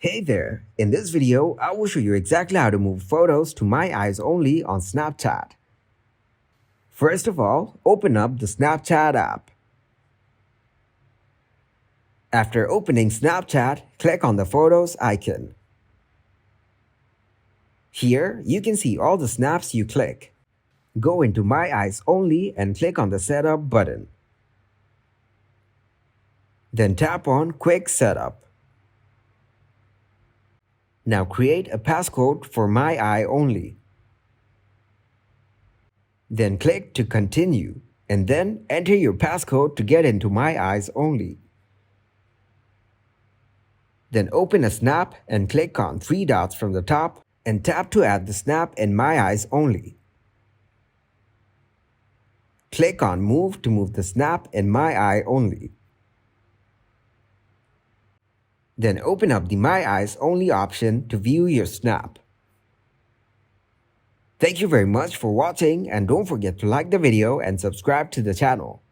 Hey there! In this video, I will show you exactly how to move photos to My Eyes Only on Snapchat. First of all, open up the Snapchat app. After opening Snapchat, click on the Photos icon. Here, you can see all the snaps you click. Go into My Eyes Only and click on the Setup button. Then tap on Quick Setup. Now create a passcode for My Eye Only. Then click to continue and then enter your passcode to get into My Eyes Only. Then open a snap and click on three dots from the top and tap to add the snap in My Eyes Only. Click on Move to move the snap in My Eye Only. Then open up the My Eyes Only option to view your snap. Thank you very much for watching and don't forget to like the video and subscribe to the channel.